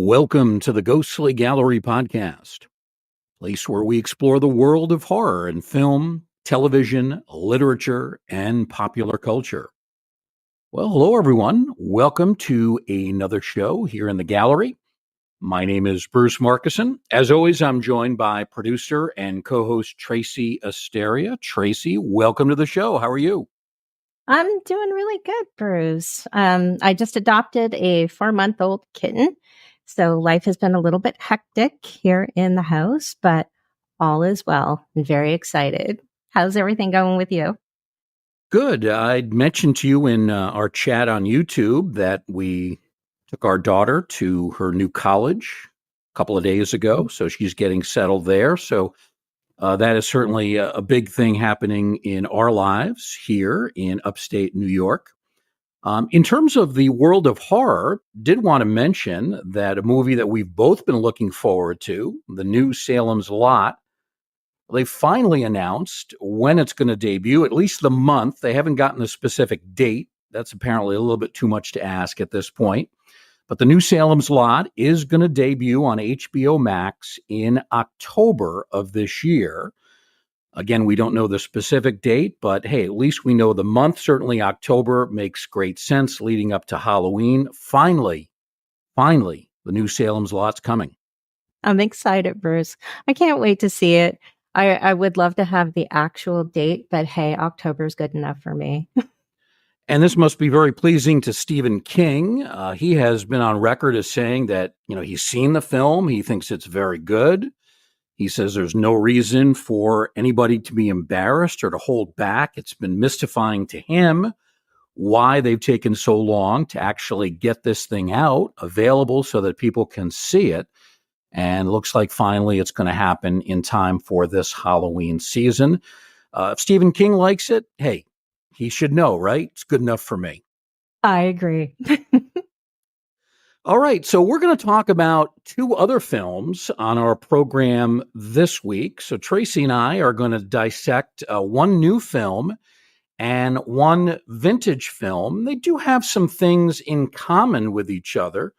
Welcome to the Ghostly Gallery podcast, place where we explore the world of horror in film, television, literature, and popular culture. Well, hello everyone. Welcome to another show here in the gallery. My name is Bruce Markison. As always, I'm joined by producer and co-host Tracy Asteria. Tracy, welcome to the show. How are you? I'm doing really good, Bruce. I just adopted a 4-month-old kitten. So life has been a little bit hectic here in the house, but all is well. I'm very excited. How's everything going with you? Good. I'd mentioned to you in our chat on YouTube that we took our daughter to her new college a couple of days ago. So she's getting settled there. So that is certainly a big thing happening in our lives here in upstate New York. In terms of the world of horror, did want to mention that a movie that we've both been looking forward to, the new Salem's Lot, they finally announced when it's going to debut, at least the month. They haven't gotten a specific date. That's apparently a little bit too much to ask at this point. But the new Salem's Lot is going to debut on HBO Max in October of this year. Again, we don't know the specific date, but hey, at least we know the month. Certainly October makes great sense leading up to Halloween. Finally, the new Salem's Lot's coming. I'm excited, Bruce. I can't wait to see it. I would love to have the actual date, but hey, October is good enough for me. And this must be very pleasing to Stephen King. He has been on record as saying that, he's seen the film. He thinks it's very good. He says there's no reason for anybody to be embarrassed or to hold back. It's been mystifying to him why they've taken so long to actually get this thing out, available so that people can see it. And looks like finally it's going to happen in time for this Halloween season. If Stephen King likes it, hey, he should know, right? It's good enough for me. I agree. All right, so we're going to talk about two other films on our program this week. So Tracy and I are going to dissect one new film and one vintage film. They do have some things in common with each other,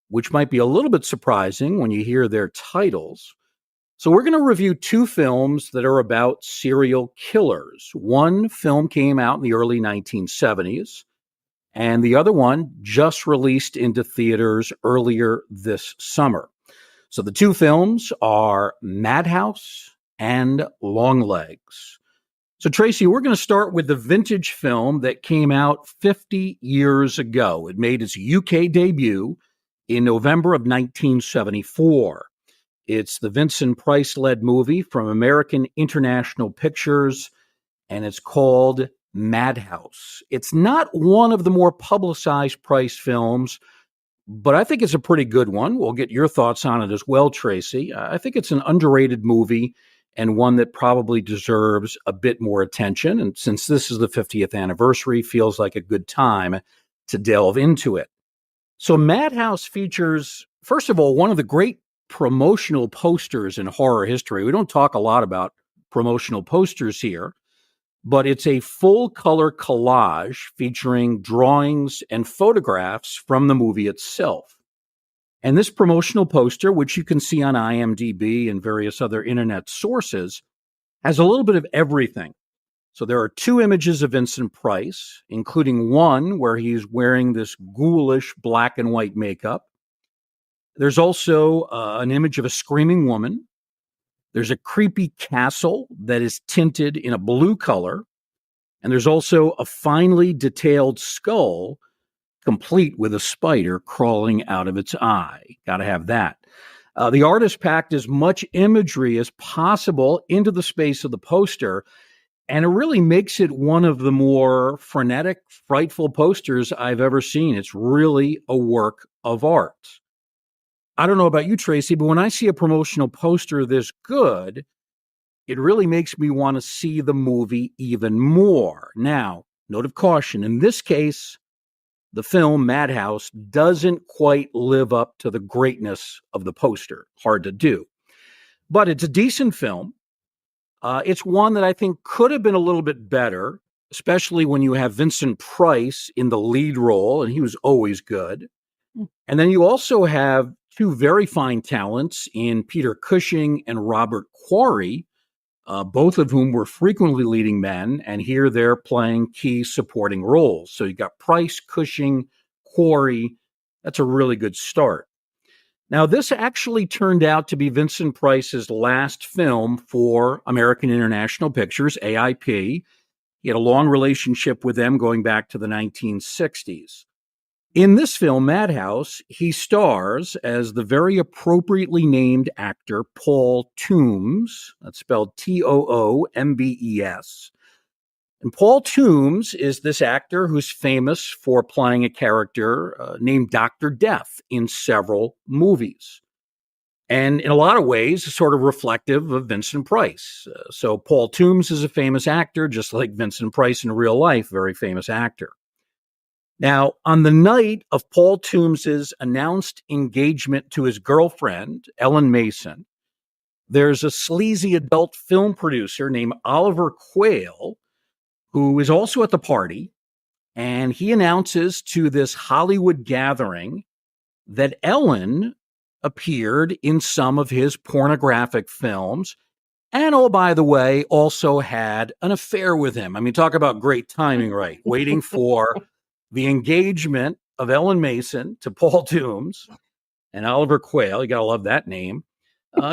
which might be a little bit surprising when you hear their titles. So we're going to review two films that are about serial killers. One film came out in the early 1970s. And the other one just released into theaters earlier this summer. So the two films are Madhouse and Longlegs. So Tracy, we're going to start with the vintage film that came out 50 years ago. It made its UK debut in November of 1974. It's the Vincent Price-led movie from American International Pictures, and it's called Madhouse. It's not one of the more publicized Price films, but I think it's a pretty good one. We'll get your thoughts on it as well, Tracy. I think it's an underrated movie and one that probably deserves a bit more attention. And since this is the 50th anniversary, feels like a good time to delve into it. So Madhouse features, first of all, one of the great promotional posters in horror history. We don't talk a lot about promotional posters here, but it's a full-color collage featuring drawings and photographs from the movie itself. And this promotional poster, which you can see on IMDb and various other internet sources, has a little bit of everything. So there are two images of Vincent Price, including one where he's wearing this ghoulish black and white makeup. There's also an image of a screaming woman. There's a creepy castle that is tinted in a blue color. And there's also a finely detailed skull, complete with a spider crawling out of its eye. Got to have that. The artist packed as much imagery as possible into the space of the poster, and it really makes it one of the more frenetic, frightful posters I've ever seen. It's really a work of art. I don't know about you, Tracy, but when I see a promotional poster this good, it really makes me want to see the movie even more. Now, note of caution, in this case, the film Madhouse doesn't quite live up to the greatness of the poster. Hard to do. But it's a decent film. It's one that I think could have been a little bit better, especially when you have Vincent Price in the lead role, and he was always good. And then you also have two very fine talents in Peter Cushing and Robert Quarry, both of whom were frequently leading men, and here they're playing key supporting roles. So you got Price, Cushing, Quarry. That's a really good start. Now, this actually turned out to be Vincent Price's last film for American International Pictures, AIP. He had a long relationship with them going back to the 1960s. In this film, Madhouse, he stars as the very appropriately named actor Paul Toombs. That's spelled Toombes. And Paul Toombs is this actor who's famous for playing a character named Dr. Death in several movies. And in a lot of ways, sort of reflective of Vincent Price. So Paul Toombs is a famous actor, just like Vincent Price in real life, very famous actor. Now, on the night of Paul Toombs's announced engagement to his girlfriend, Ellen Mason, there's a sleazy adult film producer named Oliver Quayle who is also at the party, and he announces to this Hollywood gathering that Ellen appeared in some of his pornographic films and, oh, by the way, also had an affair with him. I mean, talk about great timing, right? Waiting for the engagement of Ellen Mason to Paul Toombs, and Oliver Quayle, you got to love that name,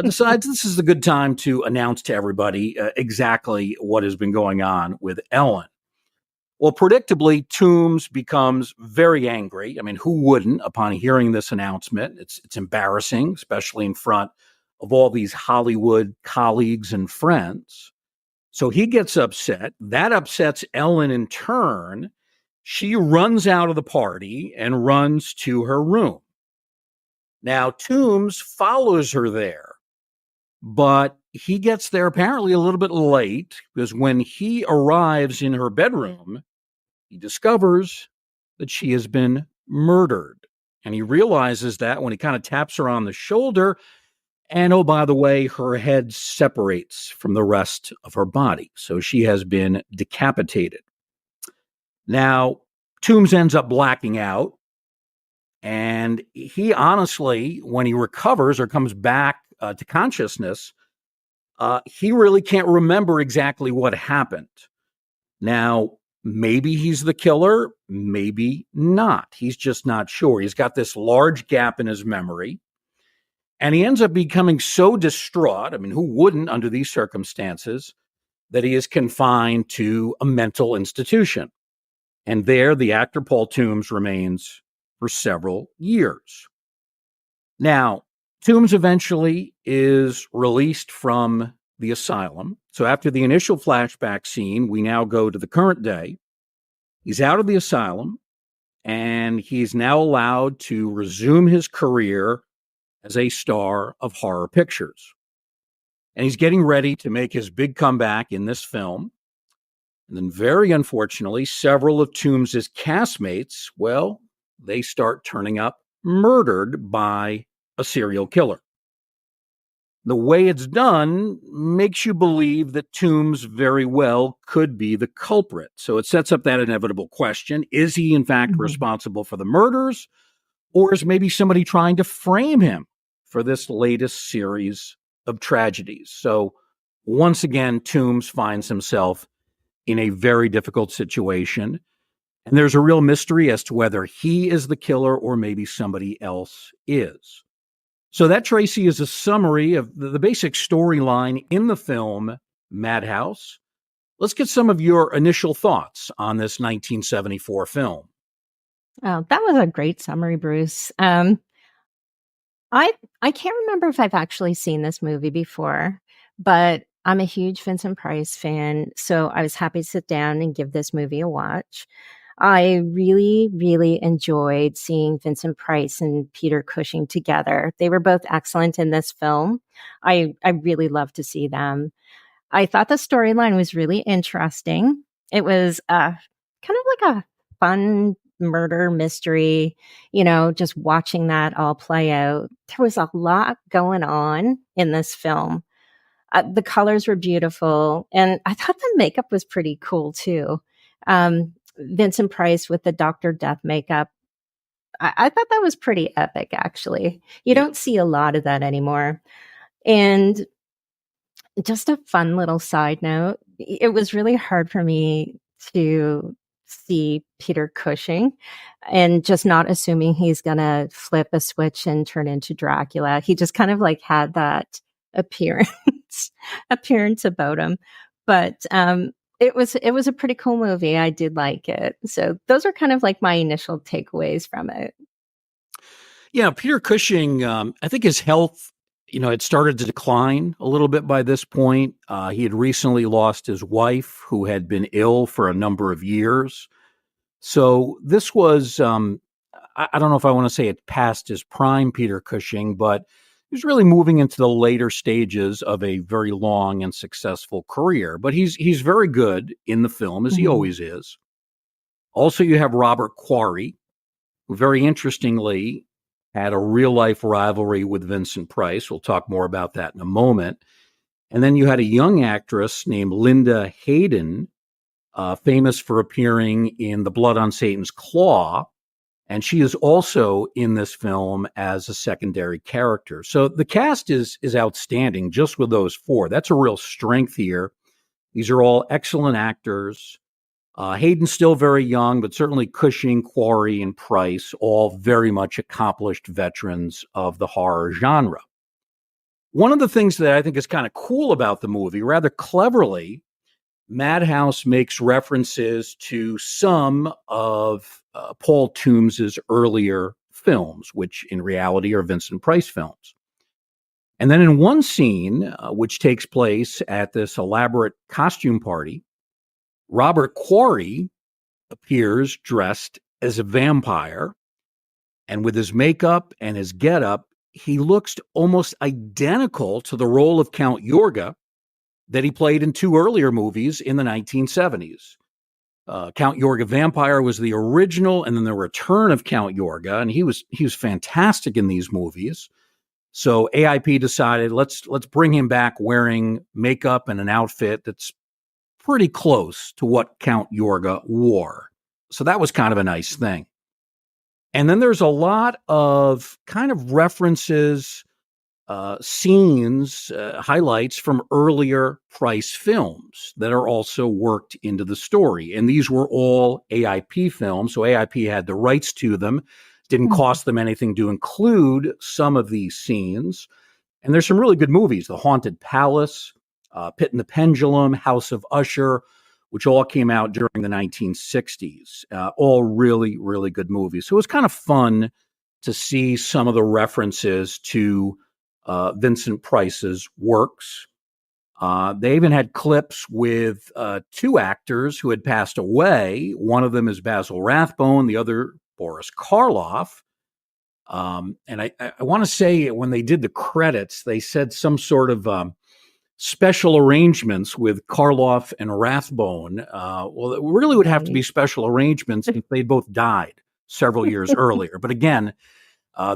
decides this is a good time to announce to everybody exactly what has been going on with Ellen. Well, predictably, Toombs becomes very angry. I mean, who wouldn't upon hearing this announcement? It's embarrassing, especially in front of all these Hollywood colleagues and friends. So he gets upset. That upsets Ellen in turn. She runs out of the party and runs to her room. Now, Toombs follows her there, but he gets there apparently a little bit late because when he arrives in her bedroom, he discovers that she has been murdered. And he realizes that when he kind of taps her on the shoulder. And oh, by the way, her head separates from the rest of her body. So she has been decapitated. Now, Toombs ends up blacking out. And he honestly, when he recovers or comes back to consciousness, he really can't remember exactly what happened. Now, maybe he's the killer, maybe not. He's just not sure. He's got this large gap in his memory. And he ends up becoming so distraught, I mean, who wouldn't under these circumstances, that he is confined to a mental institution. And there, the actor Paul Toombs remains for several years. Now, Toombs eventually is released from the asylum. So after the initial flashback scene, we now go to the current day. He's out of the asylum, and he's now allowed to resume his career as a star of horror pictures. And he's getting ready to make his big comeback in this film. And then, very unfortunately, several of Toombs's castmates, well, they start turning up murdered by a serial killer. The way it's done makes you believe that Toombs very well could be the culprit. So it sets up that inevitable question. Is he, in fact, responsible for the murders? Or is maybe somebody trying to frame him for this latest series of tragedies? So once again, Toombs finds himself in a very difficult situation. And there's a real mystery as to whether he is the killer or maybe somebody else is. So that, Tracy, is a summary of the basic storyline in the film Madhouse. Let's get some of your initial thoughts on this 1974 film. Oh, that was a great summary, Bruce. I can't remember if I've actually seen this movie before, but I'm a huge Vincent Price fan, so I was happy to sit down and give this movie a watch. I really, really enjoyed seeing Vincent Price and Peter Cushing together. They were both excellent in this film. I really love to see them. I thought the storyline was really interesting. It was kind of like a fun murder mystery, just watching that all play out. There was a lot going on in this film. The colors were beautiful, and I thought the makeup was pretty cool too. Vincent Price with the Dr. Death makeup. I thought that was pretty epic, actually. You Yeah. don't see a lot of that anymore. And just a fun little side note, it was really hard for me to see Peter Cushing and just not assuming he's gonna flip a switch and turn into Dracula. He just kind of like had that appearance appearance about him. But it was a pretty cool movie. I did like it. So those are kind of like my initial takeaways from it. Yeah, Peter Cushing, I think his health, had started to decline a little bit by this point. He had recently lost his wife, who had been ill for a number of years. So this was, I don't know if I want to say it past his prime, Peter Cushing, but he was really moving into the later stages of a very long and successful career. But he's very good in the film, as he Mhm. always is. Also, you have Robert Quarry, who very interestingly had a real life rivalry with Vincent Price. We'll talk more about that in a moment. And then you had a young actress named Linda Hayden, famous for appearing in The Blood on Satan's Claw. And she is also in this film as a secondary character. So the cast is outstanding just with those four. That's a real strength here. These are all excellent actors. Hayden's still very young, but certainly Cushing, Quarry, and Price, all very much accomplished veterans of the horror genre. One of the things that I think is kind of cool about the movie, rather cleverly, Madhouse makes references to some of Paul Toombs's earlier films, which in reality are Vincent Price films. And then in one scene, which takes place at this elaborate costume party, Robert Quarry appears dressed as a vampire, and with his makeup and his getup, he looks almost identical to the role of Count Yorga that he played in two earlier movies in the 1970s. Count Yorga Vampire was the original, and then the return of Count Yorga, and he was fantastic in these movies. So AIP decided let's bring him back wearing makeup and an outfit that's pretty close to what Count Yorga wore. So that was kind of a nice thing. And then there's a lot of kind of references, scenes, highlights from earlier Price films that are also worked into the story. And these were all AIP films, so AIP had the rights to them. Didn't Mhm. cost them anything to include some of these scenes. And there's some really good movies: The Haunted Palace, Pit and the Pendulum, House of Usher, which all came out during the 1960s. All really, really good movies. So it was kind of fun to see some of the references to Vincent Price's works. They even had clips with two actors who had passed away. One of them is Basil Rathbone, the other Boris Karloff. And I want to say when they did the credits, they said some sort of special arrangements with Karloff and Rathbone. Well, it really would have to Right. be special arrangements if they both died several years earlier. But again,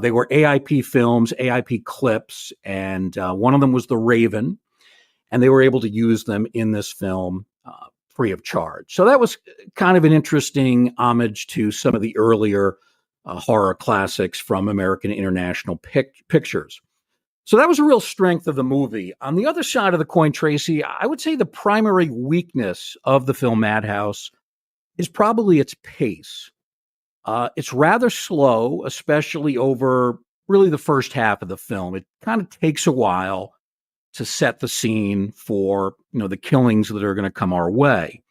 they were AIP films, AIP clips, and one of them was The Raven, and they were able to use them in this film free of charge. So that was kind of an interesting homage to some of the earlier horror classics from American International Pictures. So that was a real strength of the movie. On the other side of the coin, Tracy, I would say the primary weakness of the film Madhouse is probably its pace. It's rather slow, especially over really the first half of the film. It kind of takes a while to set the scene for the killings that are going to come our way.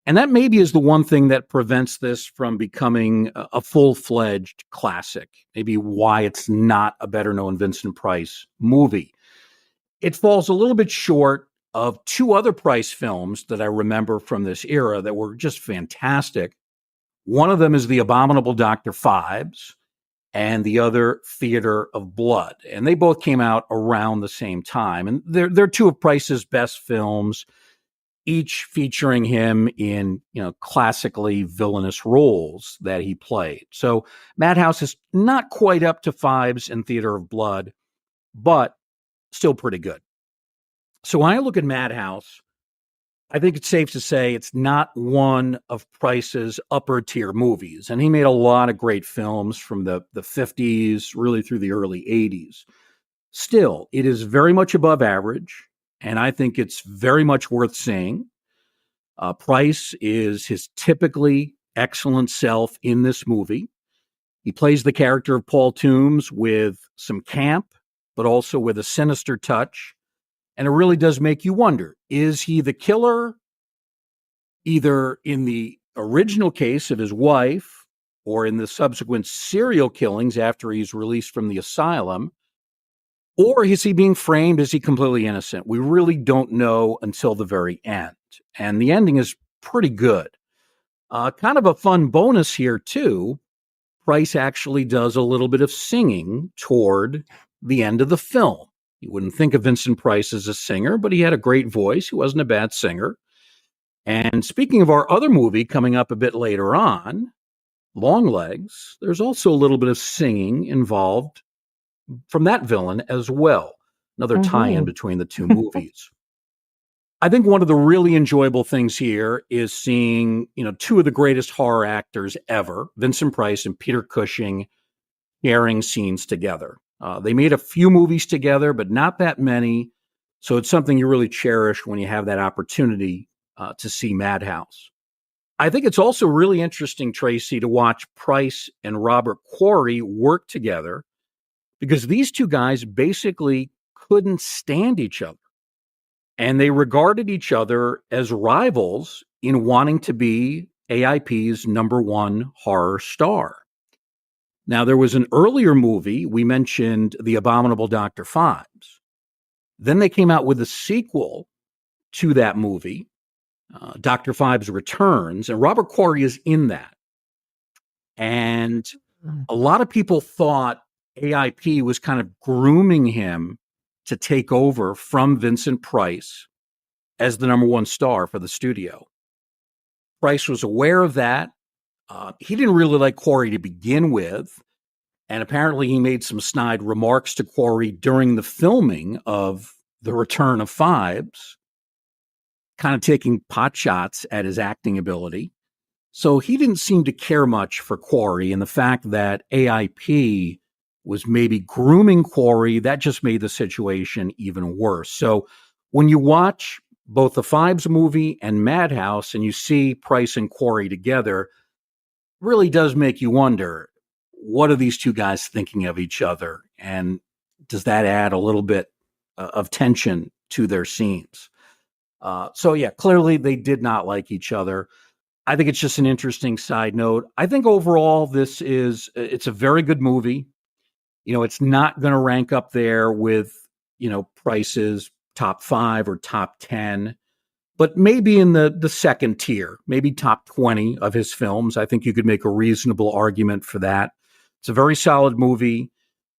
And that maybe is the one thing that prevents this from becoming a full-fledged classic, maybe why it's not a better-known Vincent Price movie. It falls a little bit short of two other Price films that I remember from this era that were just fantastic. One of them is The Abominable Dr. Phibes, and the other Theater of Blood. And they both came out around the same time. And they're two of Price's best films, each featuring him in, classically villainous roles that he played. So Madhouse is not quite up to Phibes and Theater of Blood, but still pretty good. So when I look at Madhouse, I think it's safe to say it's not one of Price's upper tier movies. And he made a lot of great films from the 50s, really through the early 80s. Still, it is very much above average, and I think it's very much worth seeing. Price is his typically excellent self in this movie. He plays the character of Paul Toombs with some camp, but also with a sinister touch. And it really does make you wonder, is he the killer, either in the original case of his wife or in the subsequent serial killings after he's released from the asylum? Or is he being framed? Is he completely innocent? We really don't know until the very end. And the ending is pretty good. Kind of a fun bonus here, too. Price actually does a little bit of singing toward the end of the film. You wouldn't think of Vincent Price as a singer, but he had a great voice. He wasn't a bad singer. And speaking of our other movie coming up a bit later on, Longlegs, there's also a little bit of singing involved from that villain as well. Another tie-in between the two movies. I think one of the really enjoyable things here is seeing, two of the greatest horror actors ever, Vincent Price and Peter Cushing, sharing scenes together. They made a few movies together, but not that many. So it's something you really cherish when you have that opportunity to see Madhouse. I think it's also really interesting, Tracy, to watch Price and Robert Quarry work together, because these two guys basically couldn't stand each other. And they regarded each other as rivals in wanting to be AIP's number one horror star. Now, there was an earlier movie, we mentioned The Abominable Dr. Phibes. Then they came out with a sequel to that movie, Dr. Phibes Returns, and Robert Quarry is in that. And a lot of people thought AIP was kind of grooming him to take over from Vincent Price as the number one star for the studio. Price was aware of that. He didn't really like Quarry to begin with. And apparently he made some snide remarks to Quarry during the filming of The Return of Phibes, kind of taking pot shots at his acting ability. So he didn't seem to care much for Quarry, and the fact that AIP was maybe grooming Quarry, that just made the situation even worse. So when you watch both the Phibes movie and Madhouse and you see Price and Quarry together, really does make you wonder, what are these two guys thinking of each other? And does that add a little bit of tension to their scenes? So yeah, clearly they did not like each other. I think it's just an interesting side note. I think overall it's a very good movie. It's not going to rank up there with, Price's top 5 or top 10, but maybe in the second tier, maybe top 20 of his films. I think you could make a reasonable argument for that. It's a very solid movie.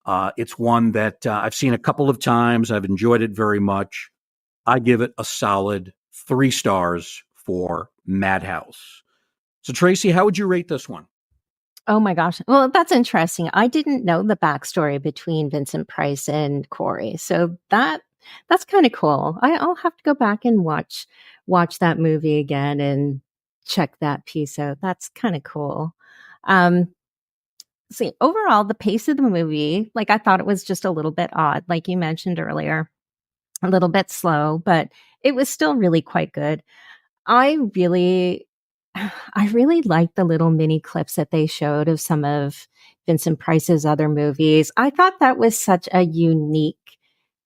It's one that I've seen a couple of times. I've enjoyed it very much. I give it a solid 3 stars for Madhouse. So Tracy, how would you rate this one? Oh my gosh. Well, that's interesting. I didn't know the backstory between Vincent Price and Corey. So that's kind of cool. I'll have to go back and watch that movie again and check that piece out. That's kind of cool. See, overall, the pace of the movie, like I thought it was just a little bit odd, like you mentioned earlier, a little bit slow, but it was still really quite good. I really liked the little mini clips that they showed of some of Vincent Price's other movies. I thought that was such a unique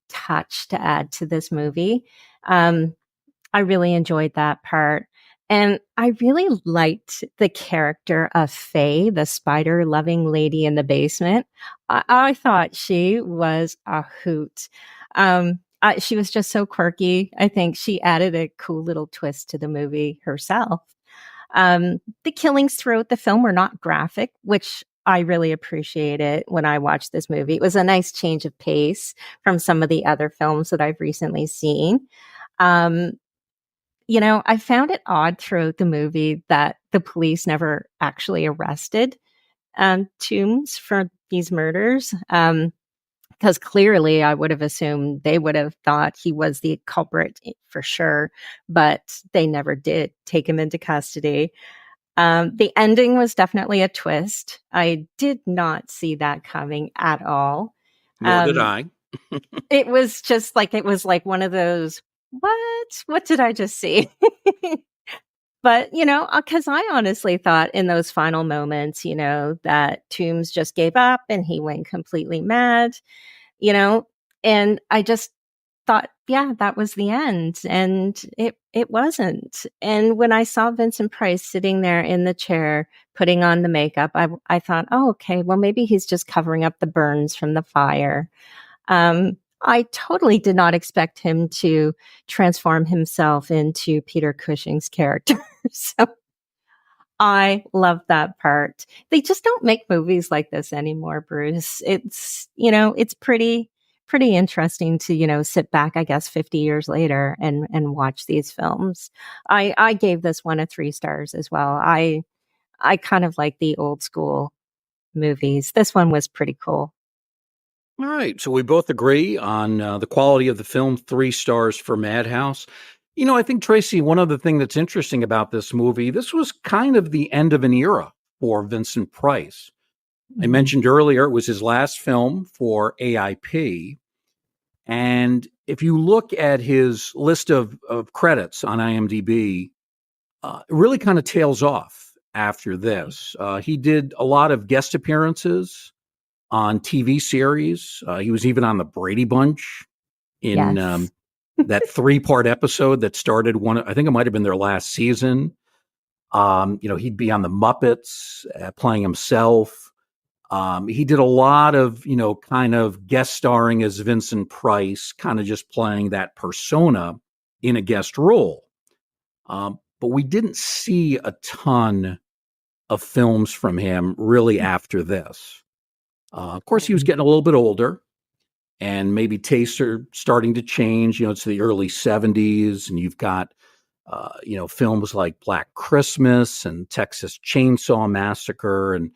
touch to add to this movie. I really enjoyed that part. And I really liked the character of Faye, the spider loving lady in the basement. I thought she was a hoot. She was just so quirky. I think she added a cool little twist to the movie herself. The killings throughout the film were not graphic, which I really appreciated when I watched this movie. It was a nice change of pace from some of the other films that I've recently seen. I found it odd throughout the movie that the police never actually arrested Toombs for these murders. because clearly I would have assumed they would have thought he was the culprit for sure, but they never did take him into custody. The ending was definitely a twist. I did not see that coming at all. Nor did Um, I. it was just like, it was like one of those, what did I just see? But, because I honestly thought in those final moments, that Toombs just gave up and he went completely mad, you know, and I just thought, yeah, that was the end. And it wasn't. And when I saw Vincent Price sitting there in the chair, putting on the makeup, I thought, oh, okay, well, maybe he's just covering up the burns from the fire. I totally did not expect him to transform himself into Peter Cushing's character. So I love that part. They just don't make movies like this anymore, Bruce. It's pretty interesting to, sit back, I guess, 50 years later and watch these films. I gave this one a 3 stars as well. I kind of like the old school movies. This one was pretty cool. All right. So we both agree on the quality of the film, 3 stars for Madhouse. I think, Tracy, one other thing that's interesting about this movie, this was kind of the end of an era for Vincent Price. I Mhm. mentioned earlier it was his last film for AIP. And if you look at his list of credits on IMDb, it really kind of tails off after this. He did a lot of guest appearances on TV series. He was even on the Brady Bunch in Yes. that 3-part episode that started I think it might have been their last season. He'd be on the Muppets playing himself. He did a lot of, kind of guest starring as Vincent Price, kind of just playing that persona in a guest role. But we didn't see a ton of films from him really after this. Of course, he was getting a little bit older and maybe tastes are starting to change. It's the early 70s, and you've got, films like Black Christmas and Texas Chainsaw Massacre. And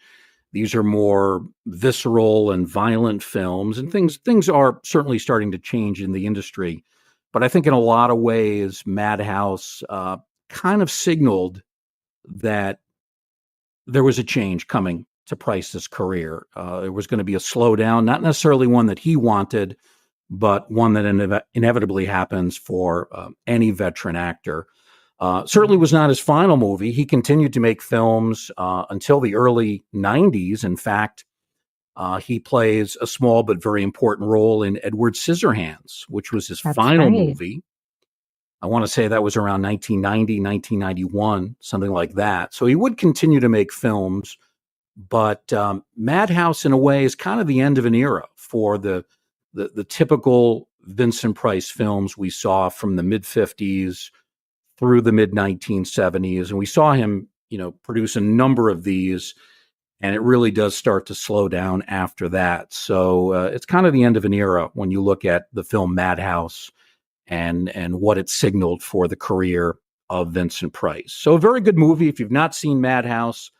these are more visceral and violent films, and things are certainly starting to change in the industry. But I think in a lot of ways, Madhouse kind of signaled that there was a change coming to Price's career. There was going to be a slowdown, not necessarily one that he wanted, but one that inevitably happens for any veteran actor. Certainly was not his final movie. He continued to make films until the early 90s. In fact, he plays a small but very important role in Edward Scissorhands, which was his That's final right. movie. I want to say that was around 1990, 1991, something like that. So he would continue to make films, but Madhouse, in a way, is kind of the end of an era for the typical Vincent Price films we saw from the mid 50s through the mid 1970s, and we saw him, produce a number of these, and it really does start to slow down after that. So it's kind of the end of an era when you look at the film Madhouse and what it signaled for the career of Vincent Price. So a very good movie. If you've not seen Madhouse,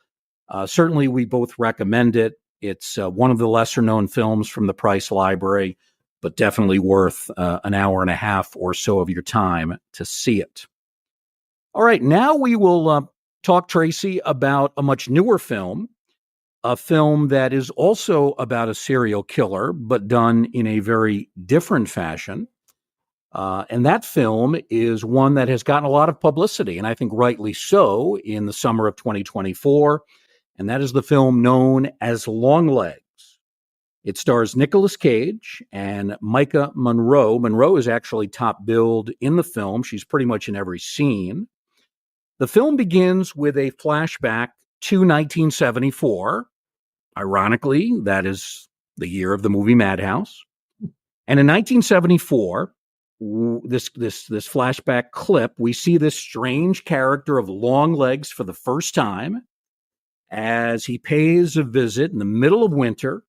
certainly we both recommend it. It's one of the lesser known films from the Price Library, but definitely worth an hour and a half or so of your time to see it. All right, now we will talk, Tracy, about a much newer film, a film that is also about a serial killer, but done in a very different fashion. And that film is one that has gotten a lot of publicity, and I think rightly so, in the summer of 2024. And that is the film known as Longlegs. It stars Nicolas Cage and Micah Monroe. Monroe is actually top billed in the film. She's pretty much in every scene. The film begins with a flashback to 1974. Ironically, that is the year of the movie Madhouse. And in 1974, this flashback clip, we see this strange character of Longlegs for the first time as he pays a visit in the middle of winter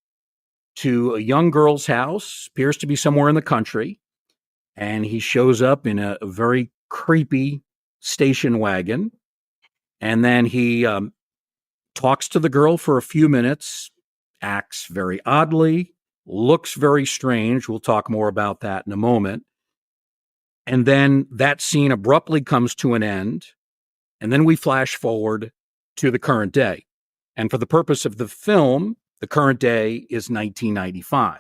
to a young girl's house, appears to be somewhere in the country, and he shows up in a very creepy station wagon, and then he talks to the girl for a few minutes, acts very oddly, looks very strange. We'll talk more about that in a moment. And then that scene abruptly comes to an end. And then we flash forward to the current day. And for the purpose of the film, the current day is 1995.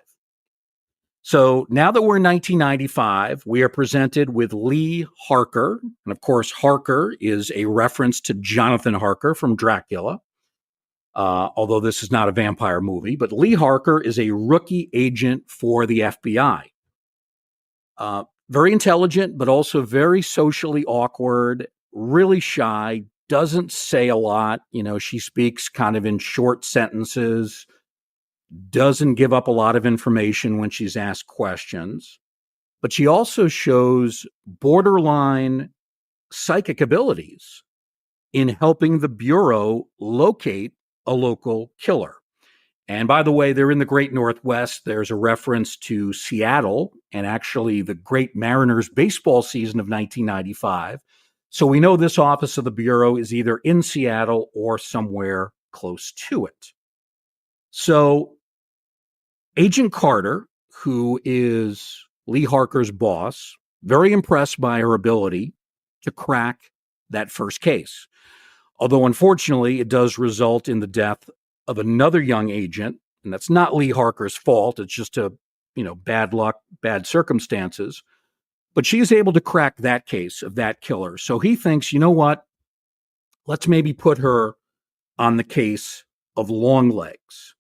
So now that we're in 1995, we are presented with Lee Harker. And of course, Harker is a reference to Jonathan Harker from Dracula, although this is not a vampire movie. But Lee Harker is a rookie agent for the FBI. Very intelligent, but also very socially awkward, really shy, doesn't say a lot. She speaks kind of in short sentences, doesn't give up a lot of information when she's asked questions, but she also shows borderline psychic abilities in helping the Bureau locate a local killer. And by the way, they're in the Great Northwest. There's a reference to Seattle and actually the Great Mariners baseball season of 1995. So we know this office of the Bureau is either in Seattle or somewhere close to it. So Agent Carter, who is Lee Harker's boss, very impressed by her ability to crack that first case. Although, unfortunately, it does result in the death of another young agent, and that's not Lee Harker's fault. It's just bad luck, bad circumstances. But she is able to crack that case of that killer. So he thinks, you know what? Let's maybe put her on the case of Longlegs.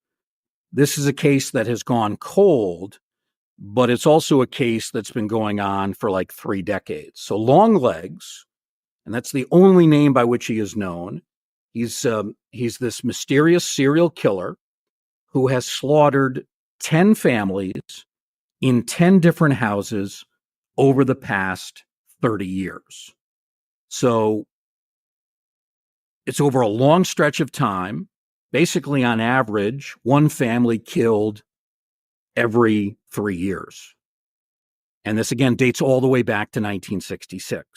This is a case that has gone cold, but it's also a case that's been going on for like 3 decades. So Longlegs, and that's the only name by which he is known. He's this mysterious serial killer who has slaughtered 10 families in 10 different houses over the past 30 years. So it's over a long stretch of time. Basically, on average, one family killed every 3 years. And this, again, dates all the way back to 1966.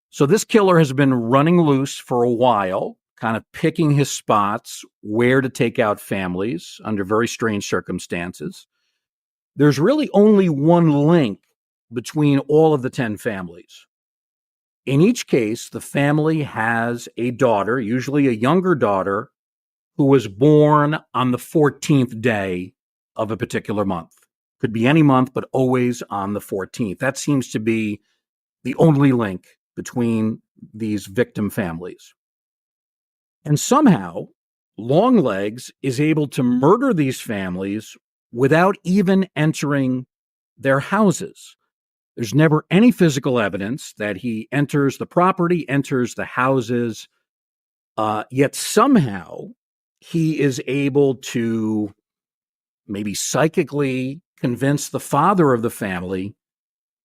So this killer has been running loose for a while, kind of picking his spots, where to take out families under very strange circumstances. There's really only one link between all of the 10 families. In each case, the family has a daughter, usually a younger daughter, who was born on the 14th day of a particular month. Could be any month, but always on the 14th. That seems to be the only link between these victim families. And somehow, Longlegs is able to murder these families without even entering their houses. There's never any physical evidence that he enters the property, enters the houses, yet somehow he is able to maybe psychically convince the father of the family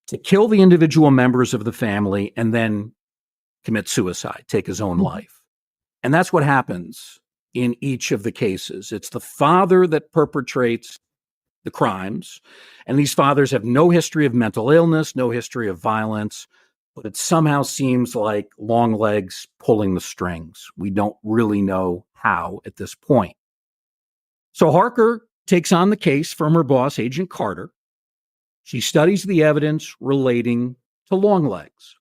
to kill the individual members of the family and then commit suicide, take his own life. And that's what happens in each of the cases. It's the father that perpetrates the crimes, and these fathers have no history of mental illness, no history of violence, but it somehow seems like Longlegs pulling the strings. We don't really know how at this point. So Harker takes on the case from her boss, Agent Carter. She studies the evidence relating to Longlegs.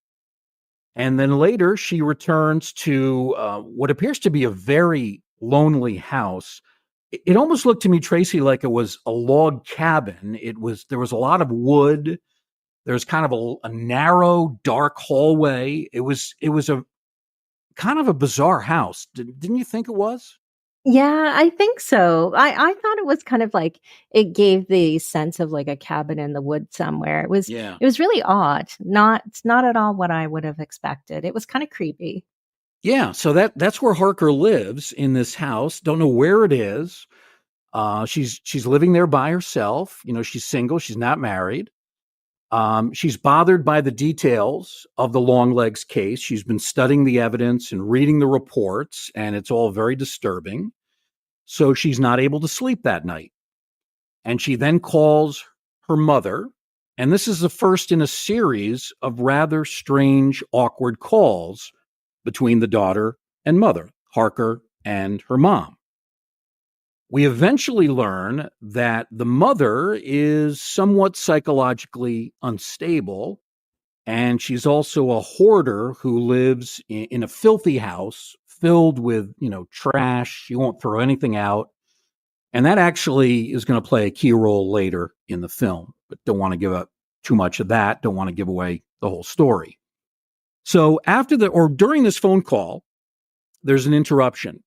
And then later she returns to what appears to be a very lonely house. It almost looked to me, Tracy, like it was a log cabin. There was a lot of wood. There's kind of a narrow, dark hallway. It was a kind of a bizarre house. Didn't you think it was? Yeah, I think so. I thought it was kind of like it gave the sense of like a cabin in the woods somewhere. Yeah. It was really odd. Not at all what I would have expected. It was kind of creepy. Yeah, so that's where Harker lives, in this house. Don't know where it is. She's living there by herself. She's single. She's not married. She's bothered by the details of the Longlegs case. She's been studying the evidence and reading the reports, and it's all very disturbing. So she's not able to sleep that night. And she then calls her mother. And this is the first in a series of rather strange, awkward calls between the daughter and mother, Harker and her mom. We eventually learn that the mother is somewhat psychologically unstable, and she's also a hoarder who lives in a filthy house filled with, trash. She won't throw anything out. And that actually is going to play a key role later in the film, but don't want to give up too much of that. Don't want to give away the whole story. So during this phone call, there's an interruption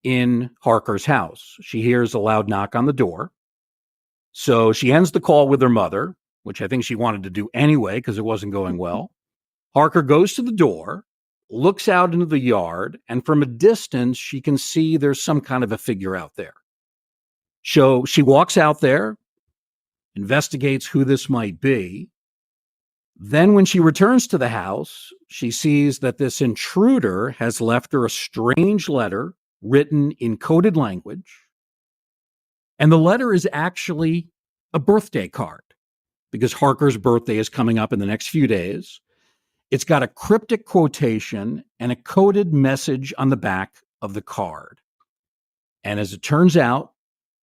in Harker's house. She hears a loud knock on the door. So she ends the call with her mother, which I think she wanted to do anyway because it wasn't going well. Harker goes to the door, looks out into the yard, and from a distance, she can see there's some kind of a figure out there. So she walks out there, investigates who this might be. Then when she returns to the house, she sees that this intruder has left her a strange letter written in coded language. And the letter is actually a birthday card because Harker's birthday is coming up in the next few days. It's got a cryptic quotation and a coded message on the back of the card. And as it turns out,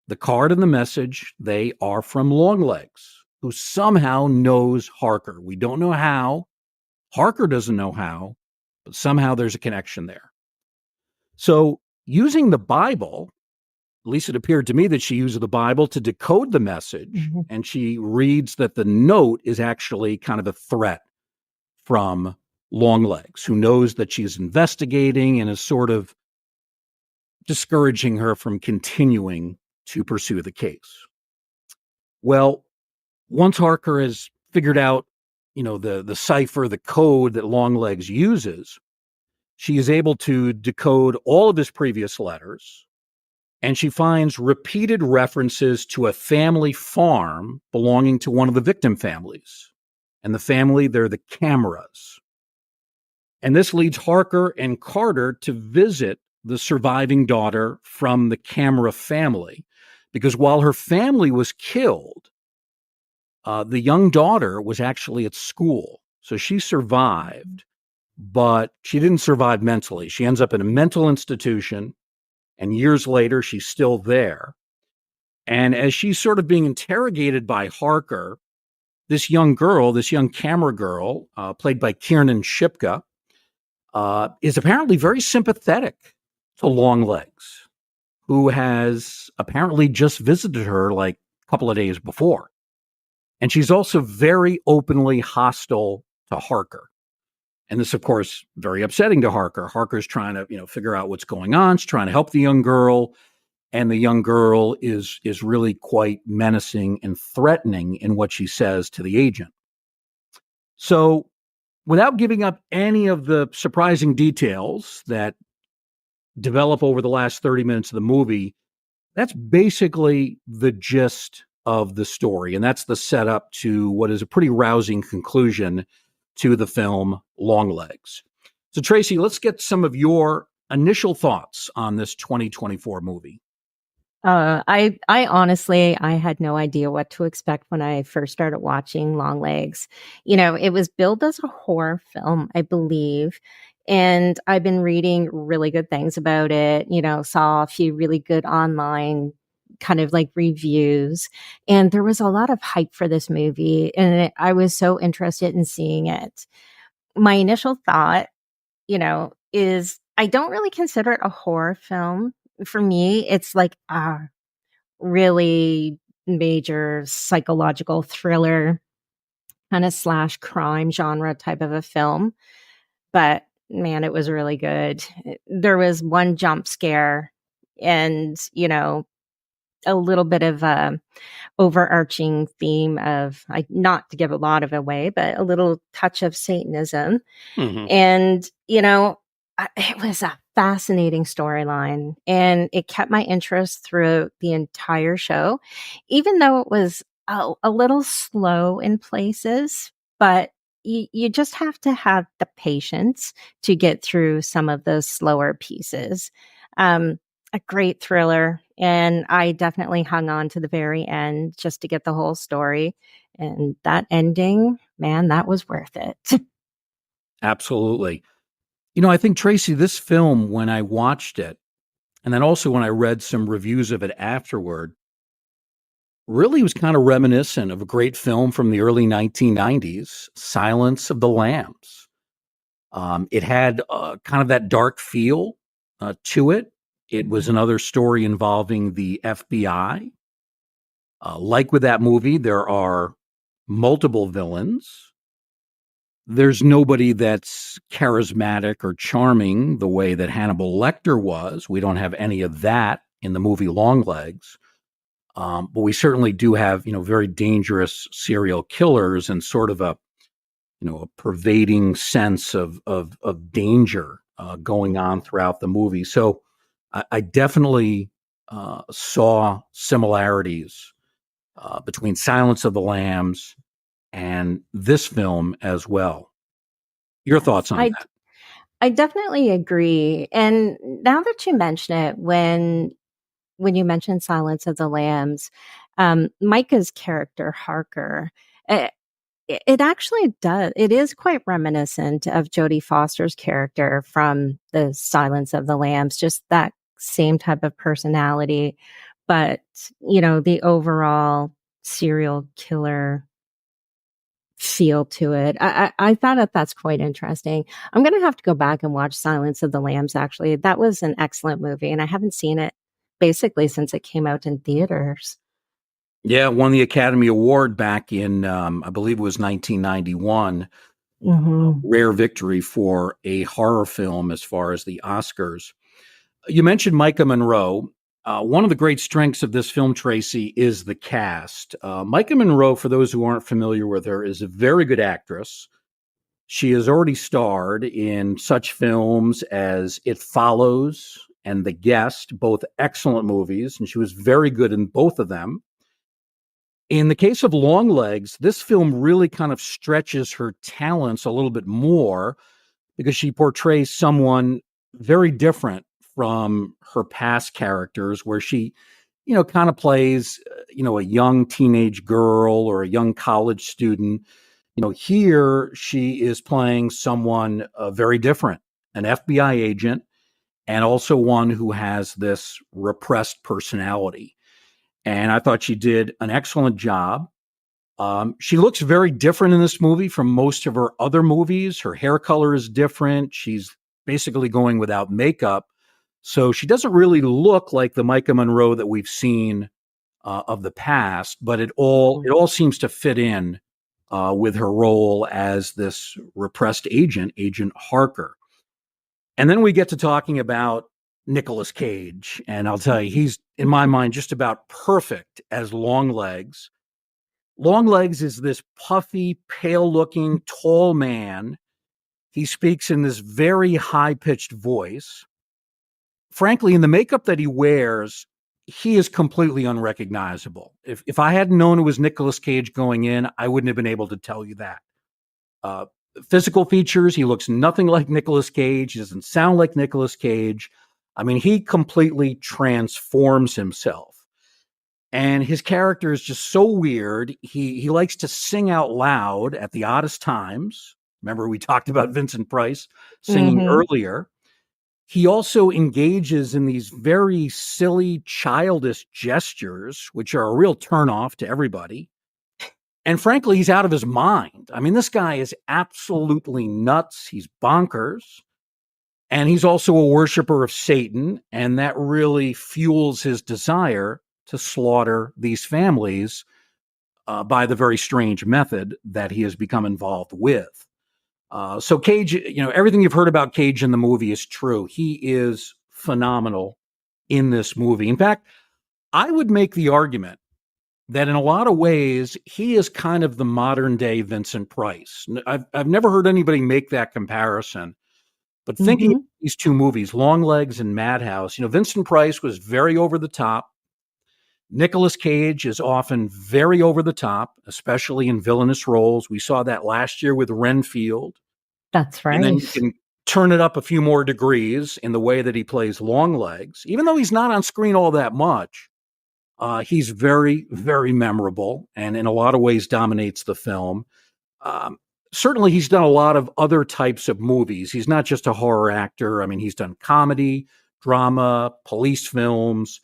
the card and the message, they are from Longlegs, who somehow knows Harker. We don't know how. Harker doesn't know how, but somehow there's a connection there. So using the Bible, at least it appeared to me that she uses the Bible to decode the message, and she reads that the note is actually kind of a threat from Longlegs, who knows that she's investigating and is sort of discouraging her from continuing to pursue the case. Well, once Harker has figured out, the cipher, the code that Longlegs uses, she is able to decode all of his previous letters, and she finds repeated references to a family farm belonging to one of the victim families. And the family, they're the Cameras. And this leads Harker and Carter to visit the surviving daughter from the Camera family, because while her family was killed, the young daughter was actually at school. So she survived, but she didn't survive mentally. She ends up in a mental institution, and years later, she's still there. And as she's sort of being interrogated by Harker, this young Camera girl, played by Kiernan Shipka, is apparently very sympathetic to Longlegs, who has apparently just visited her like a couple of days before. And she's also very openly hostile to Harker. And this, of course, very upsetting to Harker. Harker's trying to, figure out what's going on. She's trying to help the young girl. And the young girl is really quite menacing and threatening in what she says to the agent. So without giving up any of the surprising details that develop over the last 30 minutes of the movie, that's basically the gist of the story. And that's the setup to what is a pretty rousing conclusion to the film Longlegs. So Tracy, let's get some of your initial thoughts on this 2024 movie. I honestly, I had no idea what to expect when I first started watching Longlegs. It was billed as a horror film, I believe. And I've been reading really good things about it, saw a few really good online kind of like reviews. And there was a lot of hype for this movie. And I was so interested in seeing it. My initial thought, is I don't really consider it a horror film. For me, it's like a really major psychological thriller kind of slash crime genre type of a film. But man, it was really good. There was one jump scare and, a little bit of a overarching theme of, not to give a lot of away, but a little touch of Satanism. Mm-hmm. And, it was a fascinating storyline, and it kept my interest through the entire show, even though it was a little slow in places, but you just have to have the patience to get through some of those slower pieces. A great thriller, and I definitely hung on to the very end just to get the whole story. And that ending, man, that was worth it. Absolutely. I think, Tracy, this film, when I watched it, And then also when I read some reviews of it afterward, really was kind of reminiscent of a great film from the early 1990s, Silence of the Lambs. It had kind of that dark feel to it. It was another story involving the FBI. Like with that movie, there are multiple villains. There's nobody that's charismatic or charming the way that Hannibal Lecter was. We don't have any of that in the movie Longlegs. But we certainly do have, very dangerous serial killers and sort of a pervading sense of danger going on throughout the movie. So I definitely saw similarities between Silence of the Lambs and this film as well. Your Yes, thoughts on that? I definitely agree. And now that you mention it, when you mentioned Silence of the Lambs, Micah's character Harker, it, it actually does. It is quite reminiscent of Jodie Foster's character from the Silence of the Lambs. Just that same type of personality, but the overall serial killer feel to it. I thought that's quite interesting. I'm going to have to go back and watch Silence of the Lambs, actually. That was an excellent movie, and I haven't seen it basically since it came out in theaters. Yeah, won the Academy Award back in, I believe it was 1991. Hmm. Rare victory for a horror film as far as the Oscars. You mentioned Micah Monroe. One of the great strengths of this film, Tracy, is the cast. Micah Monroe, for those who aren't familiar with her, is a very good actress. She has already starred in such films as It Follows and The Guest, both excellent movies, and she was very good in both of them. In the case of Longlegs, this film really kind of stretches her talents a little bit more because she portrays someone very different from her past characters, where she, kind of plays, a young teenage girl or a young college student. Here she is playing someone very different, an FBI agent, and also one who has this repressed personality. And I thought she did an excellent job. She looks very different in this movie from most of her other movies. Her hair color is different. She's basically going without makeup. So she doesn't really look like the Micah Monroe that we've seen of the past, but it all seems to fit in with her role as this repressed agent, Agent Harker. And then we get to talking about Nicolas Cage, and I'll tell you, he's in my mind just about perfect as Longlegs. Longlegs is this puffy, pale looking, tall man. He speaks in this very high pitched voice. Frankly, in the makeup that he wears, he is completely unrecognizable. If I hadn't known it was Nicolas Cage going in, I wouldn't have been able to tell you that. Uh, Physical features, he looks nothing like Nicolas Cage. He doesn't sound like Nicolas Cage. I mean, he completely transforms himself. And his character is just so weird. He likes to sing out loud at the oddest times. Remember, we talked about Vincent Price singing Hmm. earlier. He also engages in these very silly, childish gestures, which are a real turnoff to everybody. And frankly, he's out of his mind. I mean, this guy is absolutely nuts. He's bonkers. And he's also a worshiper of Satan. And that really fuels his desire to slaughter these families by the very strange method that he has become involved with. So Cage, everything you've heard about Cage in the movie is true. He is phenomenal in this movie. In fact, I would make the argument that in a lot of ways, he is kind of the modern day Vincent Price. I've never heard anybody make that comparison, but thinking of Hmm. these two movies, Longlegs and Madhouse, Vincent Price was very over the top. Nicolas Cage is often very over the top, especially in villainous roles. We saw that last year with Renfield. That's And then right. you can turn it up a few more degrees in the way that he plays Longlegs. Even though he's not on screen all that much, he's very, very memorable and in a lot of ways dominates the film. Um, Certainly, he's done a lot of other types of movies. He's not just a horror actor. I mean, he's done comedy, drama, police films.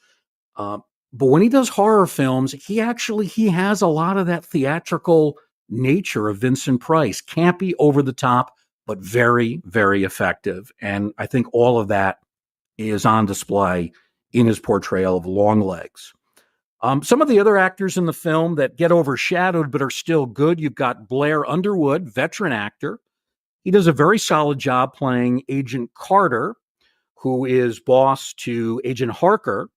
Uh, but when he does horror films, he has a lot of that theatrical nature of Vincent Price, campy, over the top, but very, very effective. And I think all of that is on display in his portrayal of Longlegs. Some of the other actors in the film that get overshadowed but are still good, you've got Blair Underwood, veteran actor. He does a very solid job playing Agent Carter, who is boss to Agent Harker.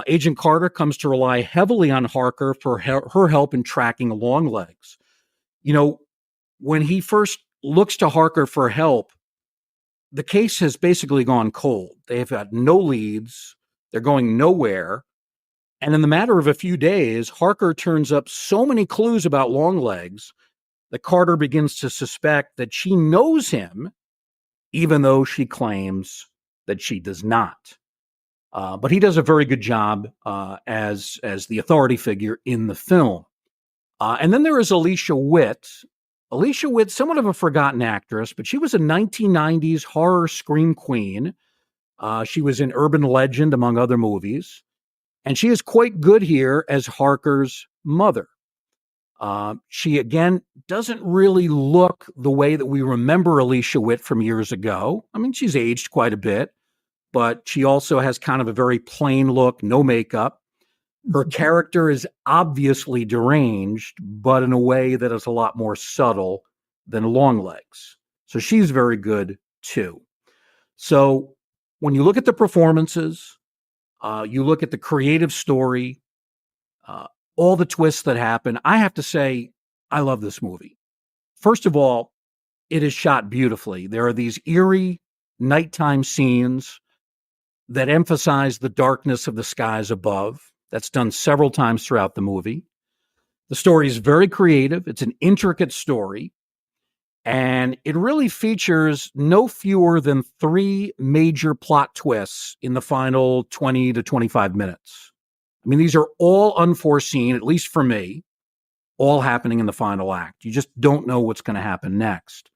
Agent Carter comes to rely heavily on Harker for her help in tracking Longlegs. You know, when he first looks to Harker for help, the case has basically gone cold. They've got no leads. They're going nowhere. And in the matter of a few days, Harker turns up so many clues about Longlegs that Carter begins to suspect that she knows him, even though she claims that she does not. But he does a very good job as the authority figure in the film. And then there is Alicia Witt. Alicia Witt, somewhat of a forgotten actress, but she was a 1990s horror scream queen. She was in Urban Legend, among other movies. And she is quite good here as Harker's mother. She, again, doesn't really look the way that we remember Alicia Witt from years ago. I mean, she's aged quite a bit, but she also has kind of a very plain look, no makeup. Her character is obviously deranged, but in a way that is a lot more subtle than Longlegs. So she's very good too. So when you look at the performances, you look at the creative story, all the twists that happen, I have to say, I love this movie. First of all, it is shot beautifully. There are these eerie nighttime scenes that emphasize the darkness of the skies above. That's done several times throughout the movie. The story is very creative. It's an intricate story. And it really features no fewer than 3 major plot twists in the final 20 to 25 minutes. I mean, these are all unforeseen, at least for me, all happening in the final act. You just don't know what's going to happen next.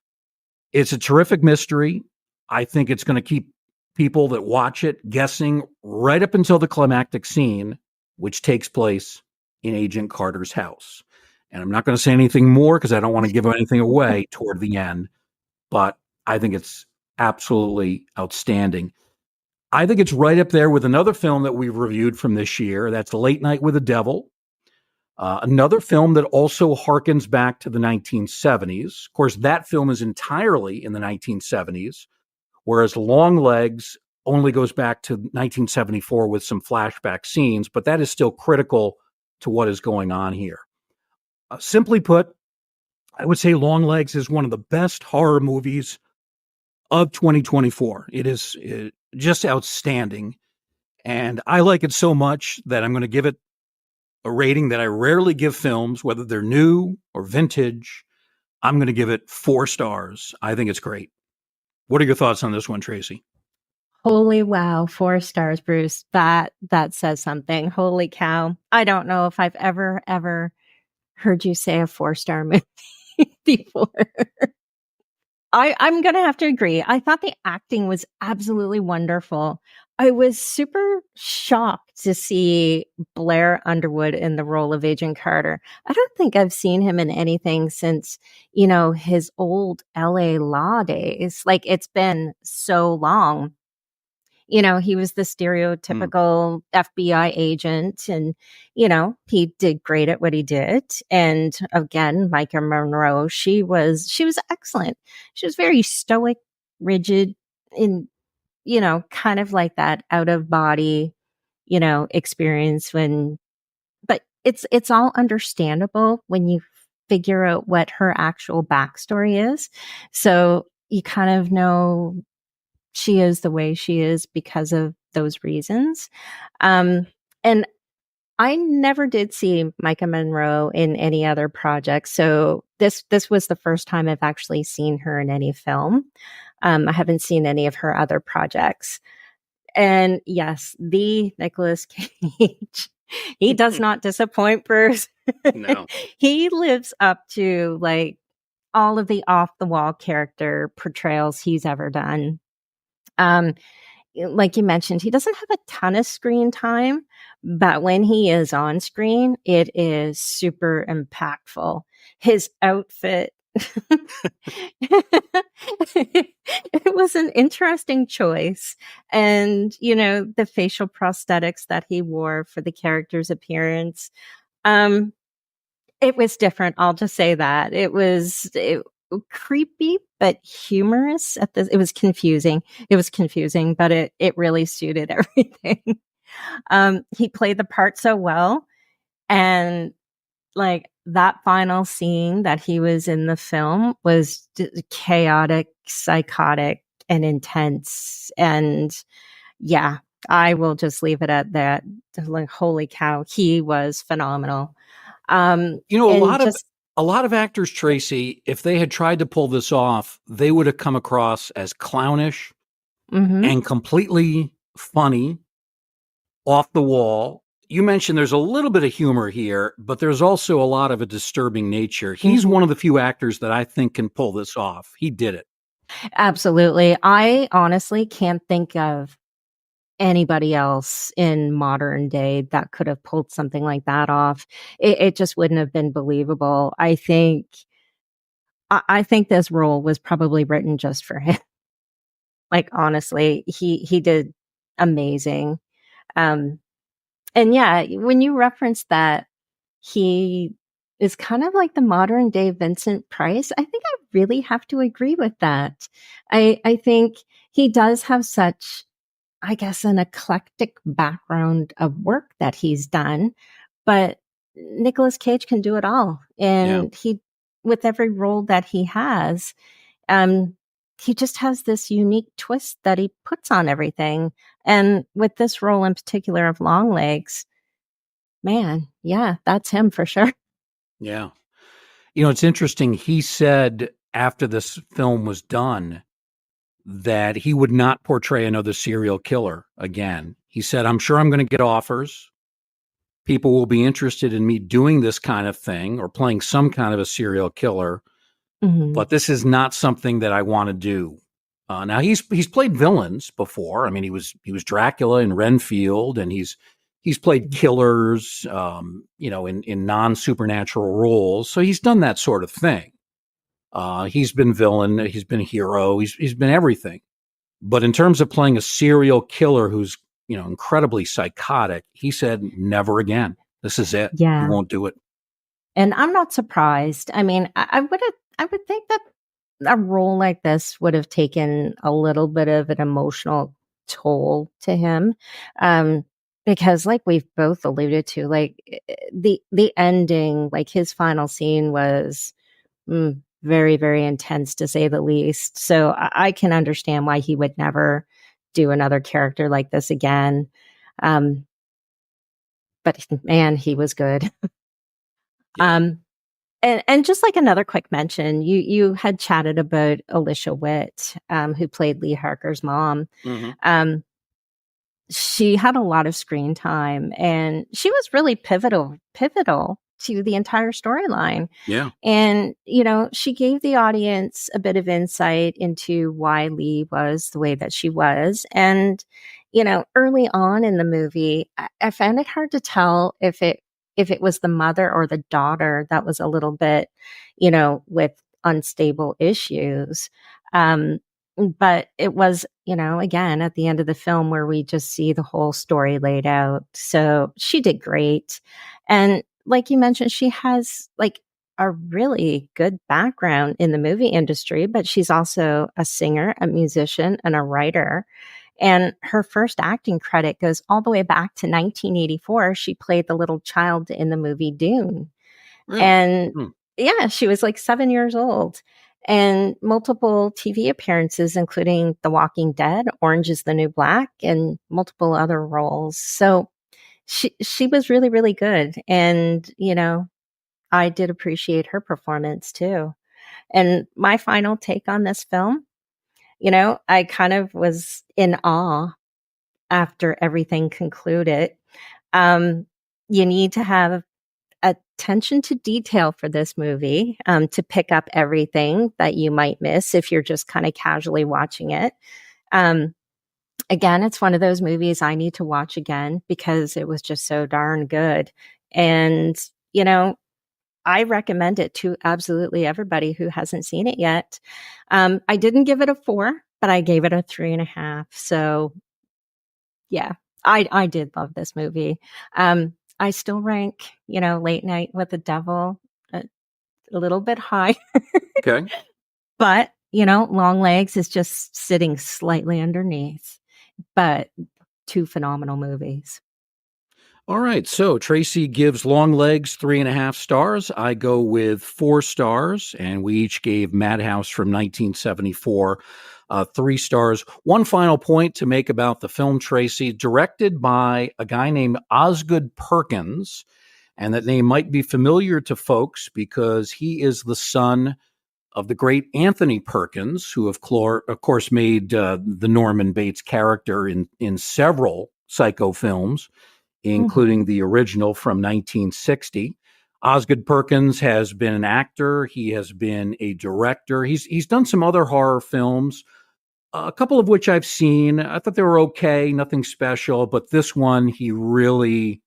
It's a terrific mystery. I think it's going to keep people that watch it guessing right up until the climactic scene, which takes place in Agent Carter's house. And I'm not going to say anything more because I don't want to give anything away toward the end, but I think it's absolutely outstanding. I think it's right up there with another film that we've reviewed from this year. That's Late Night with the Devil, another film that also harkens back to the 1970s. Of course, that film is entirely in the 1970s, whereas Longlegs only goes back to 1974 with some flashback scenes, but that is still critical to what is going on here. Simply put, I would say Longlegs is one of the best horror movies of 2024. It is just outstanding. And I like it so much that I'm going to give it a rating that I rarely give films, whether they're new or vintage. I'm going to give it 4 stars. I think it's great. What are your thoughts on this one, Tracy? Holy wow, 4 stars, Bruce. That says something. Holy cow. I don't know if I've ever heard you say a 4-star movie before. I'm going to have to agree. I thought the acting was absolutely wonderful. I was super shocked to see Blair Underwood in the role of Agent Carter. I don't think I've seen him in anything since, his old LA Law days. Like, it's been so long. He was the stereotypical FBI agent and, he did great at what he did. And again, Micah Monroe, she was excellent. She was very stoic, rigid, and, kind of like that out of body, experience but it's all understandable when you figure out what her actual backstory is. So you kind of know she is the way she is because of those reasons. And I never did see Micah Monroe in any other project. So this was the first time I've actually seen her in any film. I haven't seen any of her other projects. And yes, the Nicolas Cage, he does not disappoint, Bruce. No. He lives up to like all of the off the wall character portrayals he's ever done. like you mentioned, he doesn't have a ton of screen time, but when he is on screen, it is super impactful. His outfit, it was an interesting choice. And, the facial prosthetics that he wore for the character's appearance, um, it was different. I'll just say that. Creepy, but humorous it was confusing. It was confusing, but it really suited everything. He played the part so well. And like that final scene that he was in the film was chaotic, psychotic, and intense. And yeah, I will just leave it at that. Like, holy cow, he was phenomenal. You know, And just, a lot of actors, Tracy, if they had tried to pull this off, they would have come across as clownish mhm, and completely funny, off the wall. You mentioned there's a little bit of humor here, but there's also a lot of a disturbing nature. He's mhm. one of the few actors that I think can pull this off. He did it. Absolutely. I honestly can't think of anybody else in modern day that could have pulled something like that off. It just wouldn't have been believable. I think this role was probably written just for him. Like, honestly, he did amazing. Um, and yeah, when you reference that he is kind of like the modern day Vincent Price, I think I really have to agree with that. I think he does have such, I guess, an eclectic background of work that he's done, but Nicolas Cage can do it all. Yeah. And with every role that he has, um, he just has this unique twist that he puts on everything. And with this role in particular of Longlegs, man, yeah, that's him for sure. Yeah. You know, it's interesting. He said after this film was done that he would not portray another serial killer again. He said, I'm sure I'm going to get offers. People will be interested in me doing this kind of thing or playing some kind of a serial killer, Mhm. but this is not something that I want to do. Now he's played villains before. I mean, he was Dracula in Renfield, and he's played killers, in non supernatural roles. So he's done that sort of thing. He's been villain, he's been hero, he's been everything. But in terms of playing a serial killer who's incredibly psychotic, he said never again. This is it. He Yeah. won't do it. And I'm not surprised. I mean, I would think that a role like this would have taken a little bit of an emotional toll to him. Um, because like we've both alluded to, like the ending, like his final scene was very, very intense to say the least. So I can understand why he would never do another character like this again. Um, but man, he was good. Yeah. Um, and just like another quick mention, you had chatted about Alicia Witt, who played Lee Harker's mom. Hmm. Um, she had a lot of screen time, and she was really pivotal to the entire storyline. Yeah. And she gave the audience a bit of insight into why Lee was the way that she was. And early on in the movie, I found it hard to tell if it was the mother or the daughter that was a little bit, with unstable issues. Um, but it was, again, at the end of the film where we just see the whole story laid out. So she did great. And like you mentioned, she has like a really good background in the movie industry, but she's also a singer, a musician, and a writer. And her first acting credit goes all the way back to 1984. She played the little child in the movie Dune. Really? And Hmm. yeah, she was like 7 years old. And multiple TV appearances, including The Walking Dead, Orange is the New Black, and multiple other roles. So she was really, really good. And, I did appreciate her performance too. And my final take on this film, I kind of was in awe after everything concluded. Um, you need to have attention to detail for this movie to pick up everything that you might miss if you're just kind of casually watching it. Um, Again, it's one of those movies I need to watch again because it was just so darn good. And, you know, I recommend it to absolutely everybody who hasn't seen it yet. I didn't give it a 4, but I gave it a 3.5. So yeah, I did love this movie. I still rank, Late Night with the Devil a little bit high, Okay. but Long Legs is just sitting slightly underneath. But two phenomenal movies. All right. So Tracy gives Longlegs 3.5 stars. I go with 4 stars, and we each gave Madhouse from 1974 3 stars. One final point to make about the film, Tracy, directed by a guy named Osgood Perkins. And that name might be familiar to folks because he is the son of the great Anthony Perkins, who of course made the Norman Bates character in several Psycho films, including the original from 1960. Osgood Perkins has been an actor. He has been a director. He's done some other horror films, a couple of which I've seen. I thought they were okay, nothing special, but this one he really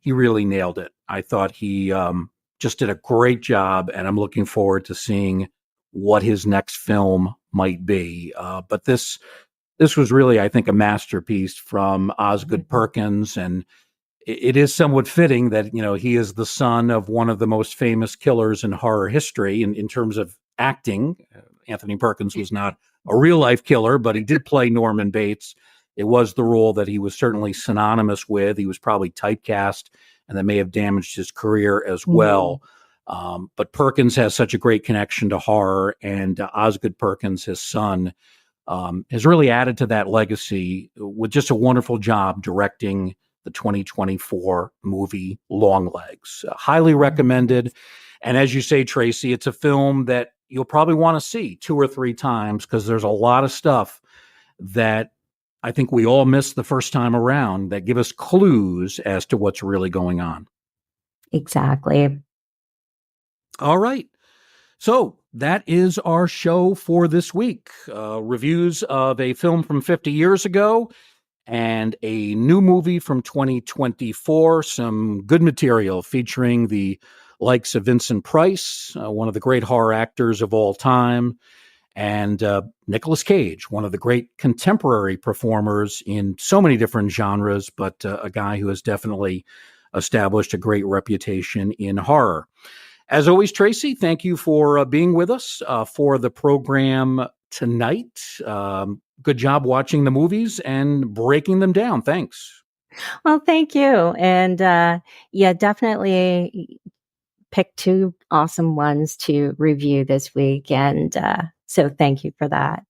nailed it. I thought he just did a great job, and I'm looking forward to seeing what his next film might be. But this was really, I think, a masterpiece from Osgood Perkins, and it is somewhat fitting that he is the son of one of the most famous killers in horror history in terms of acting. Anthony Perkins was not a real life killer, but he did play Norman Bates. It was the role that he was certainly synonymous with. He was probably typecast, and that may have damaged his career as well. But Perkins has such a great connection to horror, and Osgood Perkins, his son, has really added to that legacy with just a wonderful job directing the 2024 movie Longlegs. Highly recommended. And as you say, Tracy, it's a film that you'll probably want to see 2 or 3 times because there's a lot of stuff that I think we all missed the first time around that give us clues as to what's really going on. Exactly. All right. So that is our show for this week. Reviews of a film from 50 years ago and a new movie from 2024. Some good material featuring the likes of Vincent Price, one of the great horror actors of all time, and Nicolas Cage, one of the great contemporary performers in so many different genres, but a guy who has definitely established a great reputation in horror. As always, Tracy, thank you for being with us for the program tonight. Good job watching the movies and breaking them down. Thanks. Well, thank you. And yeah, definitely pick 2 awesome ones to review this week. And so thank you for that.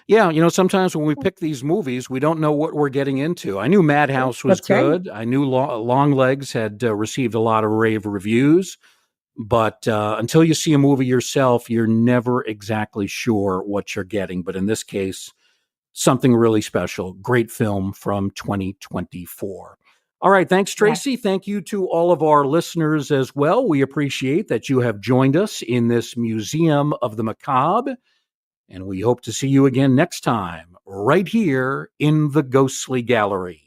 Yeah, sometimes when we pick these movies, we don't know what we're getting into. I knew Madhouse was That's right. good. I knew Longlegs had received a lot of rave reviews. But until you see a movie yourself, you're never exactly sure what you're getting. But in this case, something really special. Great film from 2024. All right. Thanks, Tracy. Yes. Thank you to all of our listeners as well. We appreciate that you have joined us in this Museum of the Macabre. And we hope to see you again next time, right here in the Ghostly Gallery.